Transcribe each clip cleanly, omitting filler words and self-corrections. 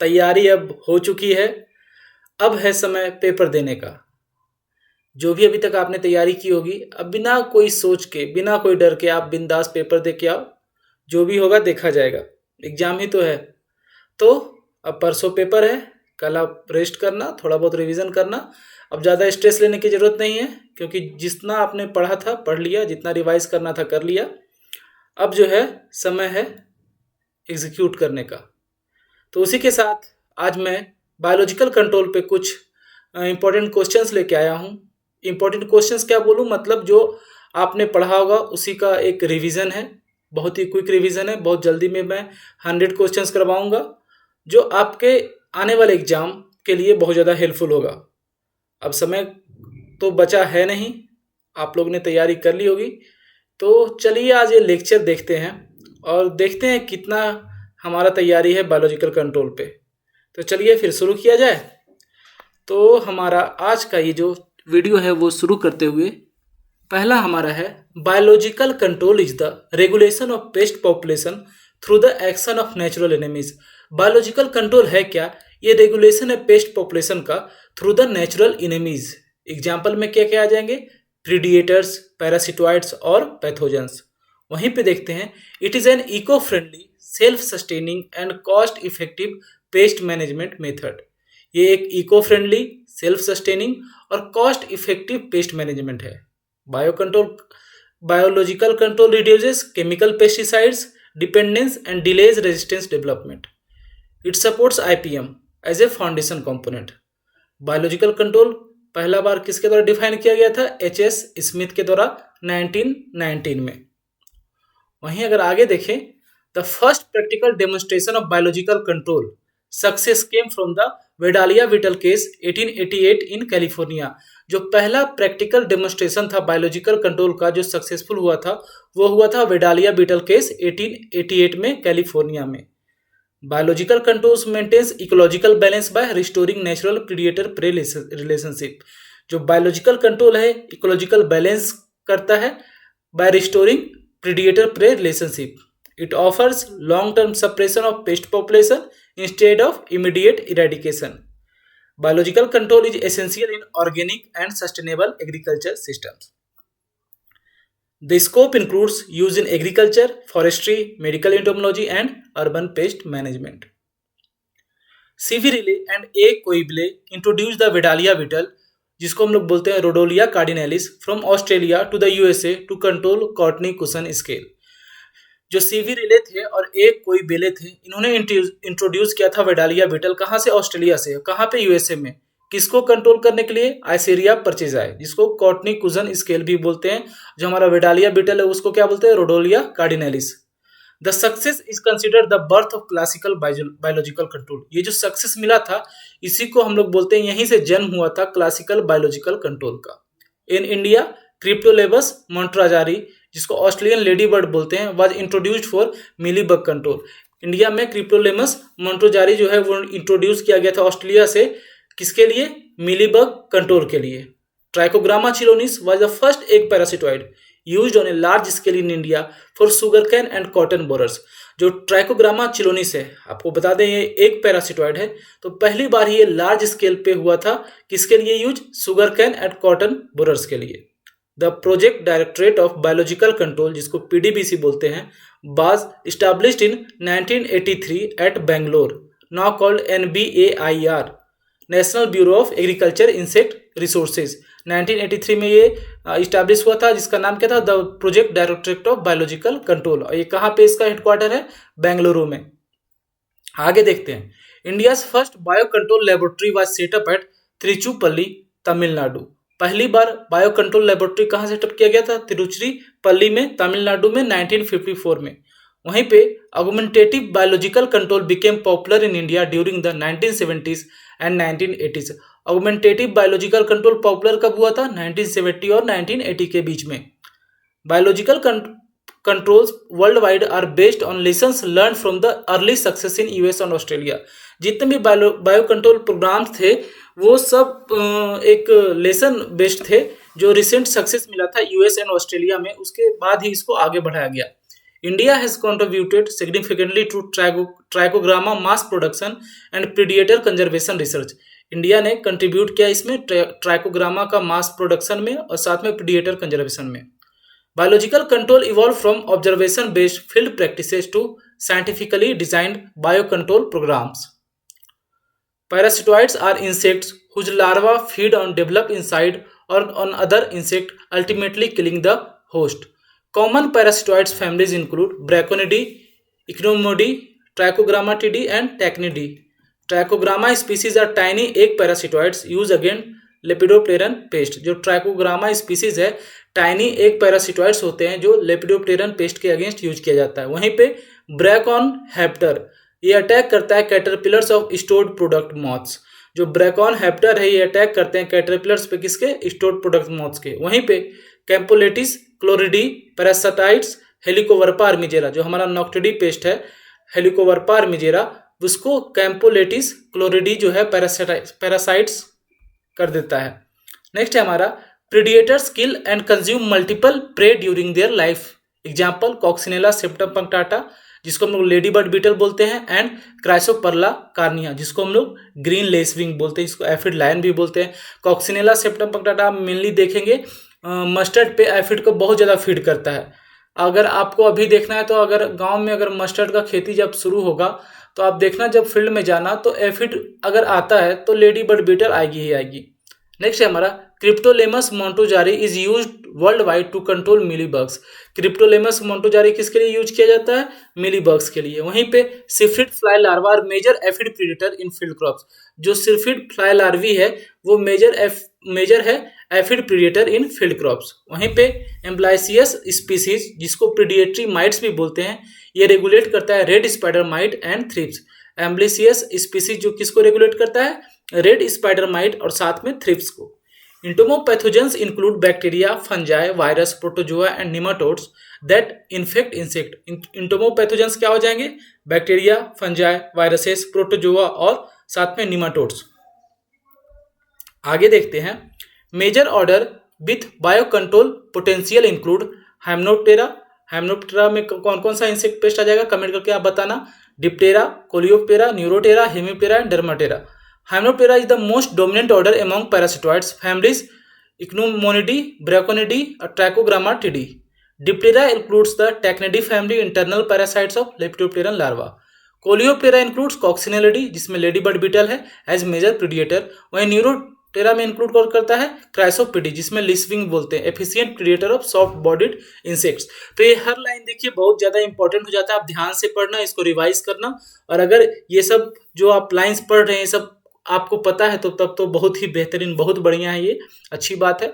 तैयारी अब हो चुकी है। अब है समय पेपर देने का। जो भी अभी तक आपने तैयारी की होगी, अब बिना कोई सोच के, बिना कोई डर के आप बिंदास पेपर दे के आओ। जो भी होगा देखा जाएगा। एग्जाम ही तो है। तो अब परसों पेपर है। कल आप रेस्ट करना, थोड़ा बहुत रिवीजन करना। अब ज़्यादा स्ट्रेस लेने की ज़रूरत नहीं है, क्योंकि जितना आपने पढ़ा था पढ़ लिया, जितना रिवाइज करना था कर लिया। अब जो है समय है एग्जीक्यूट करने का। तो उसी के साथ आज मैं बायोलॉजिकल कंट्रोल पे कुछ इंपॉर्टेंट क्वेश्चंस लेके आया हूँ। इंपॉर्टेंट क्वेश्चंस क्या बोलूँ, मतलब जो आपने पढ़ा होगा उसी का एक रिवीजन है। बहुत ही क्विक रिवीजन है। बहुत जल्दी में मैं 100 क्वेश्चंस करवाऊंगा, जो आपके आने वाले एग्जाम के लिए बहुत ज़्यादा हेल्पफुल होगा। अब समय तो बचा है नहीं, आप लोग ने तैयारी कर ली होगी। तो चलिए आज ये लेक्चर देखते हैं और देखते हैं कितना हमारा तैयारी है बायोलॉजिकल कंट्रोल पे। तो चलिए फिर शुरू किया जाए। तो हमारा आज का ये जो वीडियो है वो शुरू करते हुए पहला हमारा है, biological control is the regulation of pest population through the action of natural enemies. Biological control है क्या? ये रेगुलेशन है पेस्ट पॉपुलेशन का through the natural enemies. Example में क्या क्या आ जाएंगे? प्रीडिएटर्स, पैरासिटोइड्स और पैथोजेंस। वहीं पे देखते हैं, it is an eco friendly, self sustaining and cost effective pest management method. ये एक इको फ्रेंडली, सेल्फ सस्टेनिंग और कॉस्ट इफेक्टिव पेस्ट मैनेजमेंट है। Biological control reduces chemical pesticides dependence and delays resistance development. It supports IPM as a foundation component. Biological control पहला बार किसके द्वारा define किया गया था? HS स्मिथ के द्वारा 1919 में। वहीं अगर आगे देखें, the first practical demonstration of biological control success came from the Vedalia beetle case 1888 in California. जो पहला प्रैक्टिकल डेमोन्स्ट्रेशन था बायोलॉजिकल कंट्रोल का जो सक्सेसफुल हुआ था, वो हुआ था वेडालिया बीटल केस 1888 में कैलिफोर्निया में। Biological controls maintains ecological balance by restoring natural predator prey relationship. जो बायोलॉजिकल कंट्रोल है इकोलॉजिकल बैलेंस करता है by restoring predator prey relationship. It offers long term suppression of pest population instead of immediate eradication. Biological control is essential in organic and sustainable agriculture systems. The scope includes use in agriculture, forestry, medical entomology, and urban pest management. CV Riley and A. Coible introduced the Vedalia beetle, जिसको हम लोग बोलते हैं Rodolia cardinalis, from Australia to the USA to control cottony cushion scale. जो CV Riley थे और एक कोई बेले थे, इन्होंने इंट्रोड्यूस किया था वेडालिया बीटल। कहाँ से? ऑस्ट्रेलिया से। कहाँ पे? USA में। किसको कंट्रोल करने के लिए? आइसेरिया पर्चेजाई, जिसको कॉटनी कुजन स्केल भी बोलते हैं। जो हमारा वेडालिया बीटल है उसको क्या बोलते हैं? Rodolia cardinalis. The success is considered the birth of classical biological control. ये जो सक्सेस मिला था इसी को हम लोग बोलते हैं, यहीं से जन्म हुआ था क्लासिकल बायोलॉजिकल कंट्रोल का। इन इंडिया क्रिप्टोलेबस मॉन्ट्राजारी, जिसको ऑस्ट्रेलियन लेडी बर्ड बोलते हैं, was introduced for mealybug control. India में क्रिप्टोलेमस मॉन्ट्रोजारी जो है वो इंट्रोड्यूस किया गया था ऑस्ट्रेलिया से। किसके लिए? मिलीबग कंट्रोल के लिए। Trichogramma chilonis was the first egg parasitoid used on a large scale in India for sugar cane and cotton borers. जो ट्राइकोग्रामा चिलोनिस है, आपको बता दें ये एक पैरासिटोइड है, तो पहली बार ये लार्ज स्केल पे हुआ था। किसके लिए use? Sugar cane and cotton borers के लिए। The project directorate of biological control, जिसको PDBC बोलते हैं, was established in 1983 at Bangalore, now called NBAIR, National Bureau of Agriculture Insect Resources. 1983 में ये इस्टेब्लिश हुआ था, जिसका नाम क्या था? The project directorate of biological control. और ये कहाँ पे इसका हेडक्वार्टर है? बेंगलुरु में। आगे देखते हैं, India's first bio control laboratory was set up at Tiruchirappalli, Tamil Nadu. पहली बार बायो कंट्रोल लेबोरेटरी कहाँ सेटअप किया गया था? तिरुचिरापल्ली में, तमिलनाडु में, 1954 में। वहीं पे augmentative biological control became popular in India during the 1970s and 1980s। Augmentative biological control popular कब हुआ था? 1970 और 1980 के बीच में। Biological controls world wide are based on lessons learn from the early success in US और Australia. जितने भी बायो कंट्रोल प्रोग्राम्स थे वो सब एक लेसन बेस्ड थे, जो रिसेंट सक्सेस मिला था US एंड ऑस्ट्रेलिया में, उसके बाद ही इसको आगे बढ़ाया गया। India has contributed significantly to Trichogramma mass production and predator conservation research. India ने कंट्रीब्यूट किया इसमें ट्राइकोग्रामा का मास प्रोडक्शन में और साथ में प्रीडिएटर कंजर्वेशन में। Biological control evolve from observation based field practices to scientifically designed bio control programmes. Parasitoids are insects whose larvae feed on develop inside or on other insect, ultimately killing the host. Common parasitoids families include Braconidae, Ichneumonidae, Trichogrammatidea, and Tachynidae. Trichogramma species are tiny egg parasitoids used against Lepidopteran pest. जो Trichogramma species है tiny egg parasitoids होते हैं जो lepidopteran paste के against use किया जाता है। वहीं पे ब्रैकॉन हैप्टर ये अटैक करता है caterpillars of stored product moths. जो ब्रैकॉन हैप्टर है ये अटैक करते हैं कैटरपिलर्स पे किसके स्टोर्ड प्रोडक्ट मॉथ्स के। वहीं पे कैम्पोलेटिस क्लोरिडी पैरासाइट्स हेलिकोवर्पा आर्मिजेरा जो हमारा नॉक्टिडी पेस्ट है हेलिकोवर्पा आर्मिजेरा उसको कैम्पोलेटिस क्लोरिडी जो है पैरासाइट्स कर देता है। नेक्स्ट है हमारा predators kill and consume multiple prey during their life. Example Coccinella septempunctata जिसको हम लोग लेडी बर्ड बीटल बोलते हैं एंड क्राइसोपर्ला कार्निया जिसको हम लोग ग्रीन लेसविंग बोलते हैं, जिसको एफिड लायन भी बोलते हैं। कॉक्सिनेला सेप्टम पंक्टाटा आप मेनली देखेंगे मस्टर्ड पे एफिड को बहुत ज़्यादा फीड करता है। अगर आपको अभी देखना है तो अगर गांव में अगर मस्टर्ड का खेती जब शुरू होगा तो आप देखना जब फील्ड में जाना तो एफिड अगर आता है तो लेडी बर्ड बीटल आएगी ही आएगी। नेक्स्ट है हमारा Cryptolaemus montrouzieri is used world wide to control mealybugs. Cryptolaemus montrouzieri किसके लिए यूज किया जाता है? मिलीबग्स के लिए। वहीं पे सिफ्रिड फ्लाई लार्वा और मेजर एफिड प्रीडेटर इन फील्ड क्रॉप्स। जो सिफ्रिड फ्लाई लार्वी है वो मेजर है एफिड प्रीडेटर इन फील्ड क्रॉप्स। वहीं पे एम्ब्लाइसियस स्पीसीज जिसको प्रीडिएटरी माइट्स भी बोलते हैं ये रेगुलेट करता है red spider mite and thrips. Amblyseius species जो किसको रेगुलेट करता है? रेड स्पाइडर माइट और साथ में थ्रिप्स को। Entomopathogens include bacteria, fungi, virus, protozoa and nematodes that infect insect. Entomopathogens क्या हो जाएंगे? बैक्टीरिया, फंजाई, वायरसेस, प्रोटोजोआ और साथ में निमाटोड्स। आगे देखते हैं major order with bio control potential include Hymenoptera. Hymenoptera में कौन कौन सा इंसेक्ट पेस्ट आ जाएगा कमेंट करके आप बताना। Diptera, Coleoptera, Neuroptera, Hemiptera and Dermaptera. Hymenoptera is the most dominant order among parasitoids families Ichneumonidae, Braconidae, or Trichogrammatidea. Diptera includes the Tachynidae family internal parasites of Lepidopteran larva. Coleoptera includes Coccinellidae जिसमें ladybird beetle है as major predator. वहीं न्यूरोटेरा में include कौन करता है? क्राइसोपिडी जिसमें लिसविंग बोलते हैं, efficient predator of soft bodied insects. तो ये हर लाइन देखिए बहुत ज्यादा इंपॉर्टेंट हो जाता है, आप ध्यान से पढ़ना, इसको रिवाइज करना। और अगर ये सब जो आप लाइन्स पढ़ रहे हैं सब आपको पता है तो तब तो बहुत ही बेहतरीन, बहुत बढ़िया है, ये अच्छी बात है।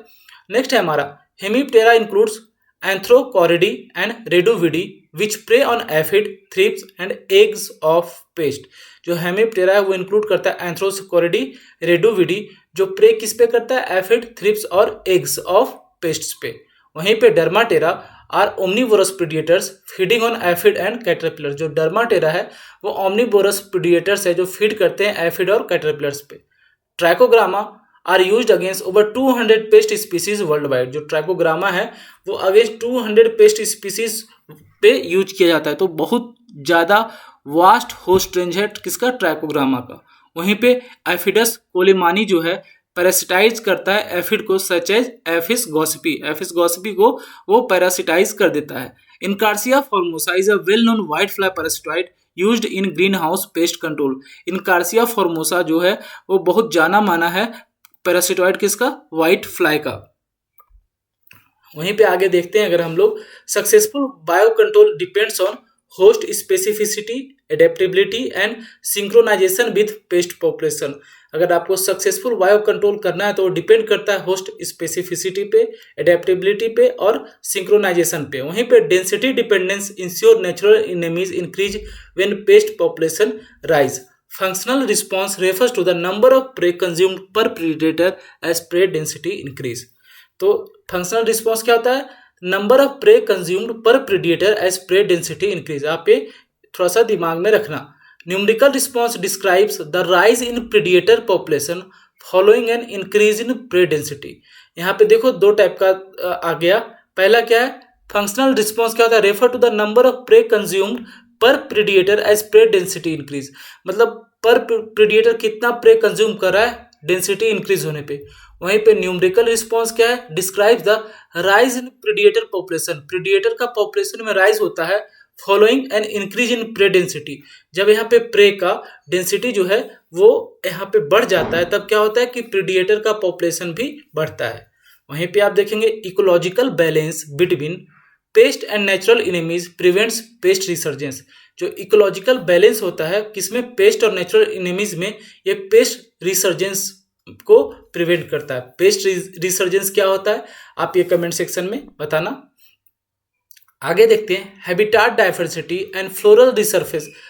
नेक्स्ट है हमारा Hemiptera includes Anthocoridae and Reduviidae which prey on aphid, thrips and eggs of pest. जो हेमिप्टेरा है वो इंक्लूड करता है एंथ्रोकॉरिडी, रेडोविडी जो प्रे किस पे करता है? एफिड, थ्रिप्स और एग्स ऑफ पेस्ट्स पे। वहीं पे Dermaptera are omnivorous predators feeding on aphid and caterpillar. जो डर्माटेरा है वो ओमनीवोरस प्रीडिएटर्स है जो फीड करते हैं एफिड और कैटरपिलर्स पे। Trichogramma are used against over 200 pest species worldwide. जो ट्राइकोग्रामा है वो अगेंस्ट 200 पेस्ट स्पीसीज पे यूज किया जाता है। तो बहुत ज़्यादा वास्ट होस्ट रेंज है किसका? ट्राइकोग्रामा का। वहीं पे एफिडस कोलिमानी जो है पैरासिटाइज करता है एफिड को such as Aphis gossypii. Aphis gossypii को वो पैरासिटाइज कर देता है। Encarsia formosa is a well known white fly parasitoid used in green house pest control. Encarsia formosa जो है वो बहुत जाना माना है पैरासिटॉइड किसका? व्हाइट फ्लाई का। वहीं पे आगे देखते हैं अगर हम लोग successful bio control depends on host specificity, adaptability and synchronisation with pest population. अगर आपको सक्सेसफुल बायो कंट्रोल करना है तो वो डिपेंड करता है होस्ट स्पेसिफिसिटी पे, एडेप्टेबिलिटी पे और सिंक्रोनाइजेशन पे। वहीं पे density dependence ensure natural enemies increase when pest population rise. Functional response refers to the number of prey consumed per predator as prey density increase. तो फंक्शनल रिस्पॉन्स क्या होता है? Number of prey consumed per predator as prey density increase. आप ये थोड़ा सा दिमाग में रखना। Numerical response describes the rise in predator population following an increase in prey density. यहाँ पे देखो दो टाइप का आ गया। पहला क्या है? फंक्शनल रिस्पॉन्स क्या होता है, refer to the number of prey consumed per predator as prey density increase, मतलब पर प्रीडिएटर कितना प्रे कंज्यूम कर रहा है डेंसिटी इंक्रीज होने पे। वहीं पे न्यूमेरिकल रिस्पॉन्स क्या है, describe the rise in predator population, predator का पॉपुलेशन में राइज होता है following an increase in prey density, जब यहाँ पे प्रे का डेंसिटी जो है वो यहाँ पे बढ़ जाता है तब क्या होता है कि प्रीडिएटर का पॉपुलेशन भी बढ़ता है। वहीं पे आप देखेंगे ecological balance between paste and natural enemies prevents paste resurgence, जो इकोलॉजिकल बैलेंस होता है किसमें, पेस्ट और नेचुरल इनेमीज में, ये पेस्ट रिसर्जेंस को प्रिवेंट करता है। पेस्ट रिसर्जेंस क्या होता है आप ये कमेंट सेक्शन में बताना। आगे देखते हैं, habitat diversity and floral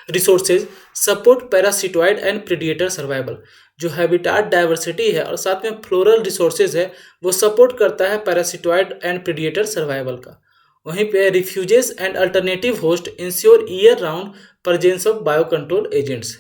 resources support parasitoid and predator survival, जो हैबिटाट डाइवर्सिटी है और साथ में फ्लोरल रिसोर्सेज है वो सपोर्ट करता है पैरासिटोइड एंड प्रीडिएटर सर्वाइवल का। वहीं पे refuses and alternative host ensure year round presence of bio control agents.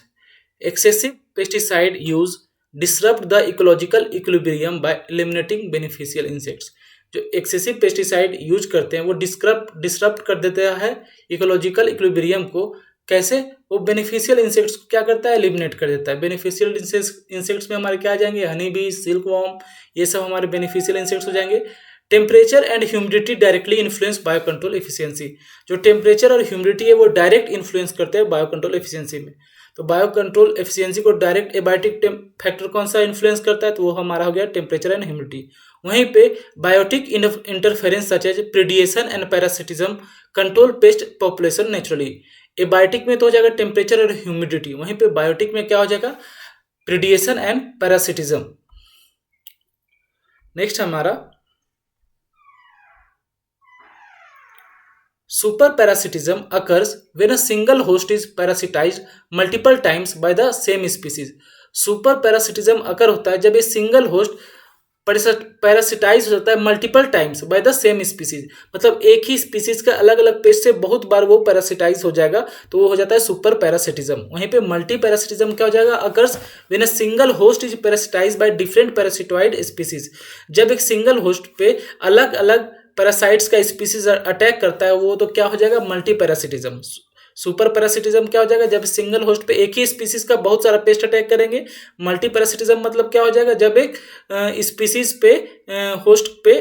Excessive pesticide use disrupt the ecological equilibrium bye eliminating beneficial insects, जो एक्सेसिव पेस्टिसाइड यूज करते हैं वो disrupt कर देता है इकोलॉजिकल इक्विलिब्रियम को। कैसे, वो बेनिफिशियल इंसेक्ट्स को क्या करता है, एलिमिनेट कर देता है। बेनिफिशियल इंसेक्ट्स में हमारे क्या आ जाएंगे, हनी बी, सिल्क वॉर्म, ये सब हमारे बेनिफिशियल इंसेक्ट्स हो जाएंगे। Temperature and humidity directly influence bio control efficiency, जो टेम्परेचर और ह्यूमिडिटी है वो डायरेक्ट इन्फ्लुएंस करते हैं बायो कंट्रोल एफिशिएंसी में। तो बायो कंट्रोल एफिशिएंसी को डायरेक्ट एबायोटिक फैक्टर कौन सा इन्फ्लुएंस करता है, तो वो हमारा हो गया टेम्परेचर एंड ह्यूमिडिटी। वहीं पे biotic interference such as predation and parasitism control pest population naturally. Abiotic में तो हो जाएगा टेम्परेचर और ह्यूमिडिटी, वहीं पे बायोटिक में क्या हो जाएगा, प्रीडिएशन एंड पैरासिटिज्म। नेक्स्ट हमारा super parasitism occurs when a single host is parasitized multiple times by the same species। Superparasitism occur होता है जब ये सिंगल होस्ट पैरासिटाइज हो जाता है multiple times by the same species, मतलब एक ही स्पीसीज का अलग अलग पेस्ट से बहुत बार वो पैरासिटाइज हो जाएगा तो वो हो जाता है सुपर पैरासिटिज्म। वहीं पे मल्टी पैरासिटिज्म क्या हो जाएगा, occurs when a single host is parasitise by different parasitoid species, जब एक सिंगल होस्ट पे अलग अलग पैरासाइट्स का स्पीसीज अटैक करता है वो तो क्या हो जाएगा, मल्टी पैरासिटिज्म। सुपर पैरासिटिज्म क्या हो जाएगा, जब सिंगल होस्ट पे एक ही स्पीसीज का बहुत सारा पेस्ट अटैक करेंगे। मल्टी पैरासिटिज्म मतलब क्या हो जाएगा, जब एक स्पीसीज पे होस्ट पे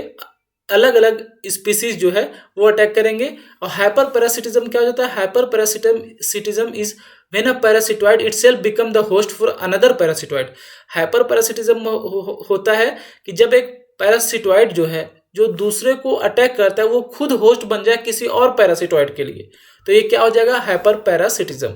अलग अलग स्पीसीज जो है वो अटैक करेंगे। और हाइपर पैरासिटिज्म क्या हो जाता है, hyper parasitism is when a parasitoid itself become the host for another parasitoid. Hyper parasitism होता है कि जब एक पैरासिटोइड जो है जो दूसरे को अटैक करता है वो खुद होस्ट बन जाए किसी और पैरासिटोइड के लिए, तो ये क्या हो जाएगा, हाइपर पैरासिटिज्म।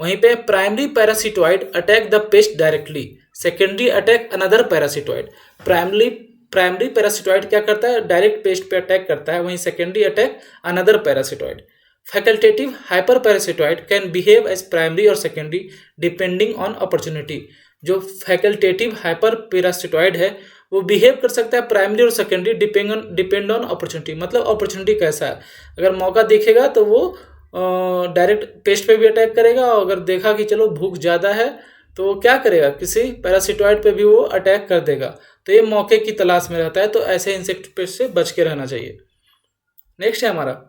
वहीं पे primary parasitoid attack the paste directly, secondary attack another parasitoid. Primary parasitoid क्या करता है, डायरेक्ट पेस्ट पे अटैक करता है, वहीं secondary attack another parasitoid. Facultative hyper parasitoid can behave as primary और सेकेंडरी डिपेंडिंग ऑन अपॉर्चुनिटी। जो फैकल्टेटिव हाइपर पैरासिटोइड है वो बिहेव कर सकता है प्राइमरी और सेकेंडरी डिपेंड ऑन अपॉर्चुनिटी, मतलब अपॉर्चुनिटी कैसा है, अगर मौका दिखेगा तो वो डायरेक्ट पेस्ट पे भी अटैक करेगा, और अगर देखा कि चलो भूख ज़्यादा है तो वो क्या करेगा, किसी पैरासिटोइड पे भी वो अटैक कर देगा। तो ये मौके की तलाश में रहता है, तो ऐसे इंसेक्ट पेस्ट से बच के रहना चाहिए। नेक्स्ट है हमारा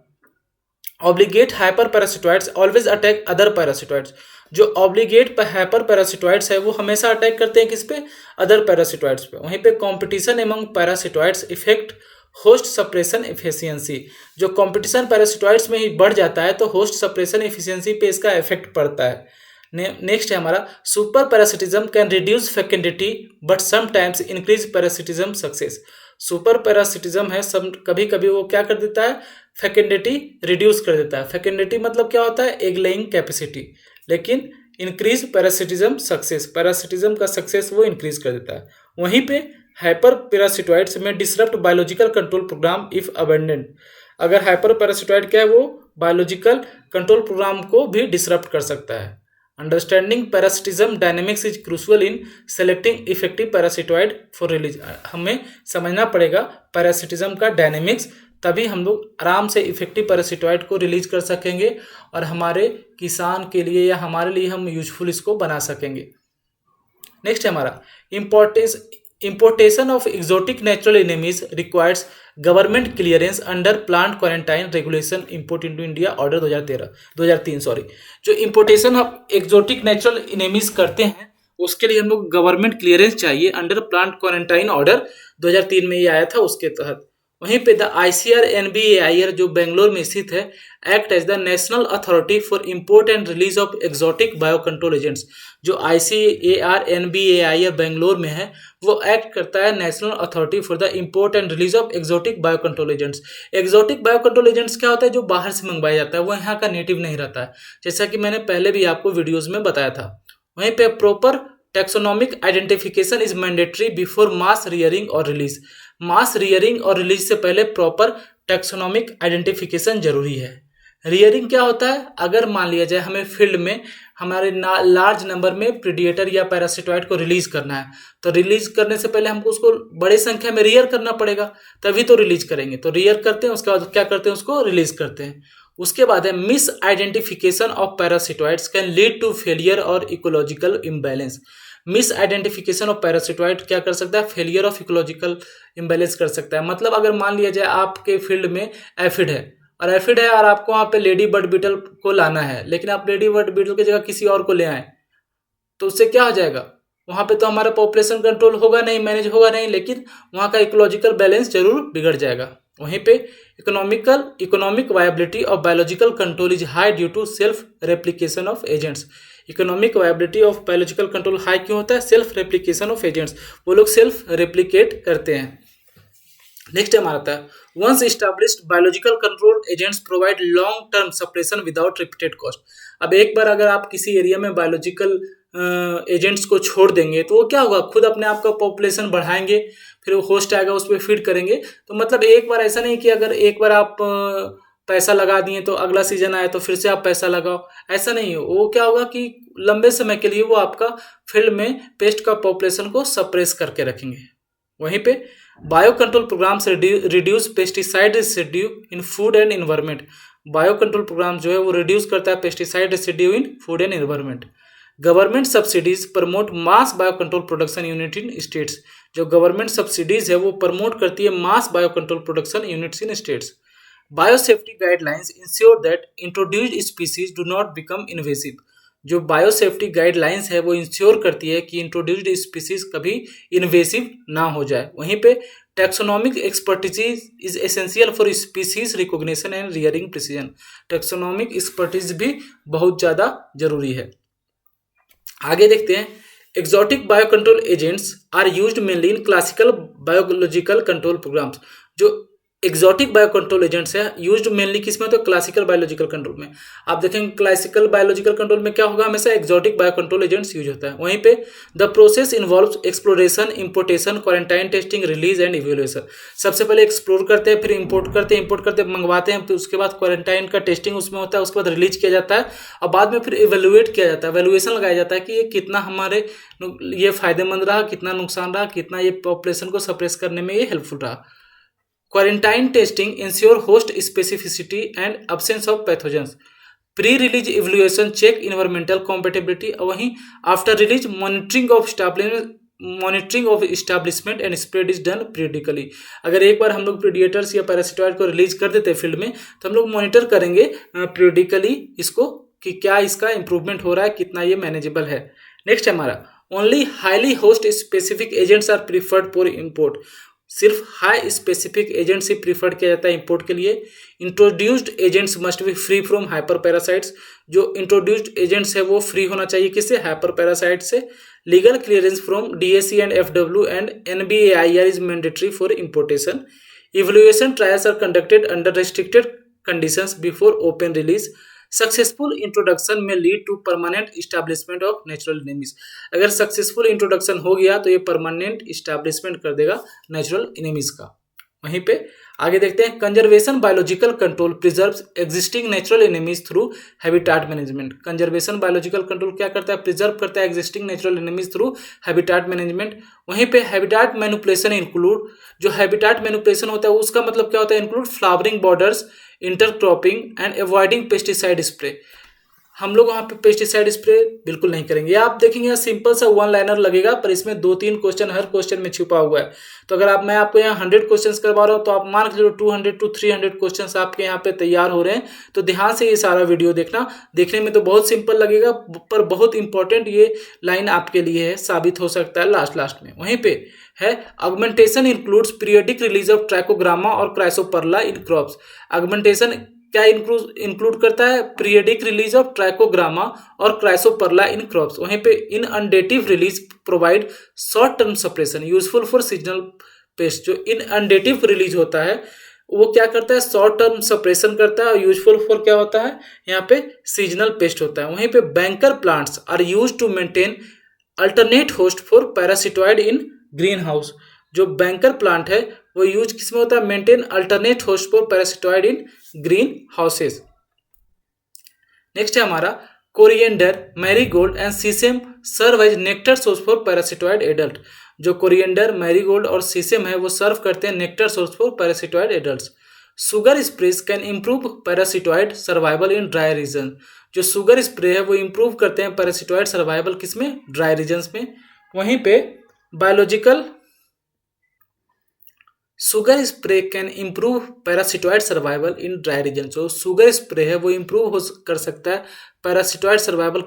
obligate hyper पैरासिटोइड्स always attack other पैरासिटोइड्स। जो ऑब्लिगेट हाइपर पैरासिटोइड्स है वो हमेशा अटैक करते हैं किस पे, अदर पैरासिटोइड्स पे। वहीं पे competition among पैरासिटोइड्स effect host suppression efficiency. जो कंपटीशन पैरासिटोइड्स में ही बढ़ जाता है तो होस्ट सप्रेशन एफिशिएंसी पे इसका इफेक्ट पड़ता है। नेक्स्ट है हमारा superparasitism can reduce fecundity but sometimes increase parasitism success. Superparasitism है सब कभी कभी वो क्या कर देता है, फेकेंडिटी रिड्यूस कर देता है। फेकेंडिटी मतलब क्या होता है, एग लेइंग कैपेसिटी, लेकिन इंक्रीज पैरासिटिज्म सक्सेस, पैरासिटिज्म का सक्सेस वो इंक्रीज कर देता है। वहीं पे हाइपर पैरासिटोइड्स में disrupt biological control program if abundant. अगर हाइपर पैरासिटोइड क्या है, वो बायोलॉजिकल कंट्रोल प्रोग्राम को भी डिसरप्ट कर सकता है। Understanding parasitism dynamics is crucial in selecting effective parasitoid for release. हमें समझना पड़ेगा पैरासिटिज्म का डायनेमिक्स, तभी हम लोग आराम से इफेक्टिव पैरासिटोइड को रिलीज कर सकेंगे और हमारे किसान के लिए या हमारे लिए हम यूजफुल इसको बना सकेंगे। नेक्स्ट है हमारा Importation of exotic natural enemies requires government clearance under plant quarantine regulation import into India order 2003 sorry. जो importation of exotic natural enemies करते हैं उसके लिए हम लोग गवर्नमेंट क्लियरेंस चाहिए अंडर प्लांट क्वारंटाइन ऑर्डर 2003 में ये आया था उसके तहत। वहीं पे द ICR NBAIR जो बेंगलोर में स्थित है act as the national authority for import and release of exotic bio control agents. जो ICAR NBAIR बेंगलोर में है वो एक्ट करता है national authority for the import and release of exotic bio control agents. Exotic bio control agents क्या होता है? जो बाहर से मंगवाया जाता है, वो यहाँ का नेटिव नहीं रहता है, जैसा कि मैंने पहले भी आपको वीडियोज में बताया था। वहीं पे proper taxonomic identification is mandatory before mass rearing और रिलीज। मास रियरिंग और रिलीज से पहले प्रॉपर टैक्सोनॉमिक आइडेंटिफिकेशन जरूरी है। रियरिंग क्या होता है? अगर मान लिया जाए हमें फील्ड में हमारे लार्ज नंबर में प्रीडिएटर या पैरासिटॉइड को रिलीज करना है, तो रिलीज करने से पहले हमको उसको बड़ी संख्या में रियर करना पड़ेगा, तभी तो रिलीज करेंगे। तो रियर करते हैं, उसके बाद क्या करते हैं? उसको रिलीज करते हैं। उसके बाद है misidentification of parasitoids can lead to failure और ecological imbalance. Misidentification of parasitoid क्या कर सकता है? फेलियर ऑफ इकोलॉजिकल इम्बैलेंस कर सकता है। मतलब अगर मान लिया जाए आपके फील्ड में एफिड है और आपको वहाँ पे लेडी बर्ड बीटल को लाना है, लेकिन आप लेडी बर्ड बीटल की जगह किसी और को ले आए, तो उससे क्या हो जाएगा? वहाँ पे तो हमारा पॉपुलेशन कंट्रोल होगा नहीं, मैनेज होगा नहीं, लेकिन वहाँ का इकोलॉजिकल बैलेंस जरूर बिगड़ जाएगा। वहीं पे economic viability of biological control is high due to self replication of agents. Economic viability of biological control high क्यों होता है? सेल्फ रेप्लिकेशन ऑफ एजेंट्स, वो लोग सेल्फ रेप्लिकेट करते हैं। नेक्स्ट हमारा आता है once established biological control agents provide long term suppression without repeated cost. अब एक बार अगर आप किसी एरिया में बायोलॉजिकल एजेंट्स को छोड़ देंगे तो वो क्या होगा? खुद अपने आप का पॉपुलेशन बढ़ाएंगे, फिर वो होस्ट आएगा उस पर फीड करेंगे। तो मतलब एक बार ऐसा नहीं कि अगर एक बार आप पैसा लगा दिए तो अगला सीजन आए तो फिर से आप पैसा लगाओ, ऐसा नहीं हो। वो क्या होगा कि लंबे समय के लिए वो आपका फील्ड में पेस्ट का पॉपुलेशन को सप्रेस करके रखेंगे। वहीं पे बायो कंट्रोल प्रोग्राम से reduce pesticide residue in food and environment. Bio control program जो है वो रिड्यूस करता है pesticide residue in food and environment. Government subsidies promote mass bio control production unit in states. जो गवर्नमेंट सब्सिडीज है वो promote करती है mass bio control production units in states. Biosafety guidelines ensure that introduced species do not become invasive. जो biosafety guidelines है वो ensure करती है कि इंट्रोड्यूस्ड स्पीसीज कभी इन्वेसिव ना हो जाए। वहीं पे taxonomic expertise is essential for species recognition and rearing precision. Taxonomic expertise भी बहुत ज़्यादा जरूरी है। आगे देखते हैं exotic bio control agents are used mainly in classical biological control programs. जो एक्सोटिक बायो कंट्रोल एजेंट्स है यूज्ड मेनली किस में? तो क्लासिकल बायोलॉजिकल कंट्रोल में। आप देखेंगे क्लासिकल बायोलॉजिकल कंट्रोल में क्या होगा? हमेशा exotic bio control agents use होता है। वहीं पे the process involves exploration, importation, quarantine, testing, release and evaluation. सबसे पहले एक्सप्लोर करते हैं, फिर इंपोर्ट करते हैं, मंगवाते हैं, फिर उसके बाद क्वारंटाइन का टेस्टिंग उसमें होता है, उसके बाद रिलीज किया जाता है और बाद में फिर इवेल्युएट किया जाता है, वैल्यूएशन लगाया जाता है कि ये कितना हमारे ये फायदेमंद रहा, कितना नुकसान रहा, कितना ये पॉपुलेशन को सप्रेस करने में ये हेल्पफुल रहा। Quarantine testing ensure host specificity and absence of pathogens. Pre-release evaluation check environmental compatibility। और वहीं after release monitoring of establishment and spread is done periodically। अगर एक बार हम लोग प्रीडिएटर्स या पैरासिटॉइड को रिलीज कर देते हैं फील्ड में तो हम लोग मॉनिटर करेंगे periodically इसको कि क्या इसका इंप्रूवमेंट हो रहा है, कितना ये मैनेजेबल है। नेक्स्ट हमारा only highly host specific agents are preferred for import. सिर्फ हाई स्पेसिफिक एजेंट्स ही प्रीफर्ड किया जाता है इंपोर्ट के लिए। Introduced agents must be free from hyper parasites. जो इंट्रोड्यूस्ड एजेंट्स है वो फ्री होना चाहिए किससे? हाइपर पैरासाइट से। Legal clearance from DAC and FW and NBAIR is mandatory for importation. Evaluation trials are conducted under restricted conditions before open release. Successful introduction में lead to permanent establishment of natural enemies. अगर successful introduction हो गया तो ये permanent establishment कर देगा natural enemies का। वहीं पे आगे देखते हैं conservation biological control preserves existing natural enemies through habitat management. Conservation biological control क्या करता है? प्रिजर्व करता है existing natural enemies through habitat management. वहीं पे हैबिटाट मैनिपुलेशन इंक्लूड, जो हैबिटाट मैनिपुलेशन होता है उसका मतलब क्या होता है? Include flowering borders, intercropping and avoiding pesticide spray. हम लोग वहाँ पे पेस्टिसाइड स्प्रे बिल्कुल नहीं करेंगे। आप देखेंगे सिंपल सा वन लाइनर लगेगा, पर इसमें 2-3 क्वेश्चन हर क्वेश्चन में छुपा हुआ है। तो अगर मैं आपको यहाँ 100 क्वेश्चन करवा रहा हूँ, तो आप मान के चलो 200 to 300 क्वेश्चन आपके यहाँ पे तैयार हो रहे हैं। तो ध्यान से ये सारा वीडियो देखना। देखने में तो बहुत सिंपल लगेगा, पर बहुत इंपॉर्टेंट ये लाइन आपके लिए है, साबित हो सकता है लास्ट में। वहीं पे है augmentation includes periodic release of Trichogramma और क्राइसोपर्ला इन क्रॉप्स। ऑगमेंटेशन क्या इंक्लूड करता है? पीरियडिक रिलीज ऑफ ट्राइकोग्रामा और क्राइसोपर्ला इन क्रॉप्स। वहीं पे inundative release provide short term suppression useful for seasonal pest. जो इन अनडेटिव रिलीज होता है वो क्या करता है? शॉर्ट टर्म सप्रेशन करता है, और यूजफुल फॉर क्या होता है? यहाँ पे सीजनल पेस्ट होता है। वहीं पे banker plants are use to maintain alternate host for parasitoid in green house. जो बैंकर प्लांट है वो यूज किसमें होता है? Maintain alternate host for parasitoid in greenhouses. Next है हमारा coriander, marigold and sesame serve as nectar source for parasitoid adult. जो coriander, marigold और सीसेम है वो सर्व करते हैं nectar source for parasitoid adults. Sugar sprays can improve parasitoid survival in dry region. जो sugar spray है वो improve करते हैं पैरासिटोइड सर्वाइवल किसमें? ड्राई रीजन्स में। वहीं पे biological sugar spray can improve parasitoid survival in dry region. जो शुगर स्प्रे है वो इम्प्रूव कर सकता है पैरासिटोइड सर्वाइवल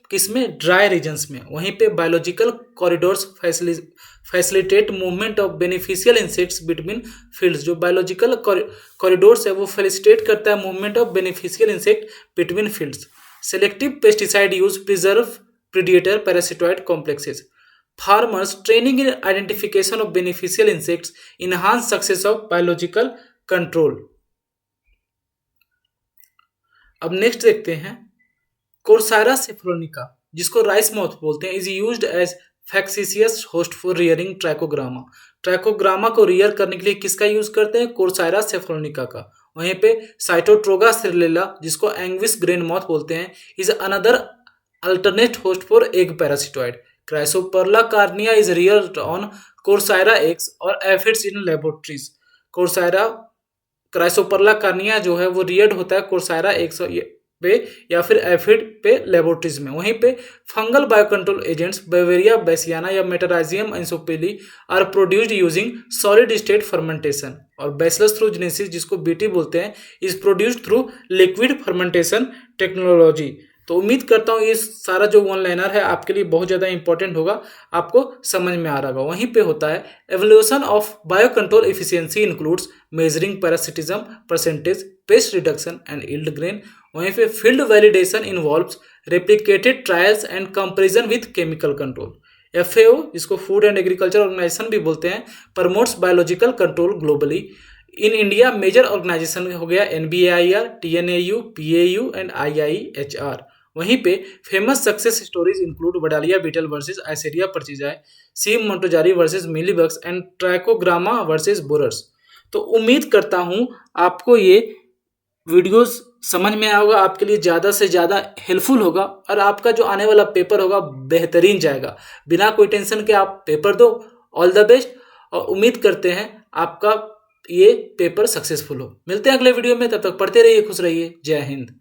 किसमें? ड्राई रीजन्स में। वहीं पे biological corridors facilitate movement of beneficial insects between fields. जो बायोलॉजिकल कॉरिडोर्स है वो फैसिलिटेट करता है movement of beneficial insect between fields. Selective pesticide use preserve predator parasitoid complexes. Farmers training in identification of beneficial insects enhance success of biological control। अब next देखते हैं Corcyra cephalonica, जिसको rice moth बोलते हैं, is used as factitious host for rearing Trichogramma. Trichogramma को rear करने के लिए किसका यूज करते हैं? कोर्सायरा सेफ्रोनिका का। वहीं पे साइटोट्रोगा सिरलेला, जिसको एंग्विस ग्रेन मॉथ बोलते हैं, is another alternate host for egg parasitoid. Chrysoperla carnea is reared on Corcyra eggs और aphids in laboratories. Corcyra Chrysoperla carnea जो है वो रियर्ड होता है कोर्सायरा एग्स पे या फिर एफिड पे लेबोरेटरीज में। वहीं पे fungal biocontrol agents Beauveria bassiana या Metarhizium anisopliae are produced using solid state fermentation. और बैसिलस थ्रूजेनेसिस, जिसको बीटी बोलते हैं, is produced through liquid fermentation technology. तो उम्मीद करता हूँ ये सारा जो वन लाइनर है आपके लिए बहुत ज़्यादा इंपॉर्टेंट होगा, आपको समझ में आ रहा होगा। वहीं पे होता है evaluation of biocontrol efficiency includes measuring parasitism percentage, pest reduction and yield grain. वहीं पे field validation involves replicated trials and comparison with chemical control. FAO, जिसको फूड एंड एग्रीकल्चर ऑर्गेनाइजेशन भी बोलते हैं, promotes biological control globally. In India major organization हो गया NBAIR, TNAU, PAU and IIHR। वहीं पे famous success stories include Vedalia beetle versus Icerya purchasi, सीम montrouzieri versus mealybugs and Trichogramma versus borers. तो उम्मीद करता हूँ आपको ये वीडियोस समझ में आएगा, आपके लिए ज़्यादा से ज़्यादा हेल्पफुल होगा और आपका जो आने वाला पेपर होगा बेहतरीन जाएगा। बिना कोई टेंशन के आप पेपर दो। ऑल द बेस्ट, और उम्मीद करते हैं आपका ये पेपर सक्सेसफुल हो। मिलते हैं अगले वीडियो में, तब तक पढ़ते रहिए, खुश रहिए। जय हिंद।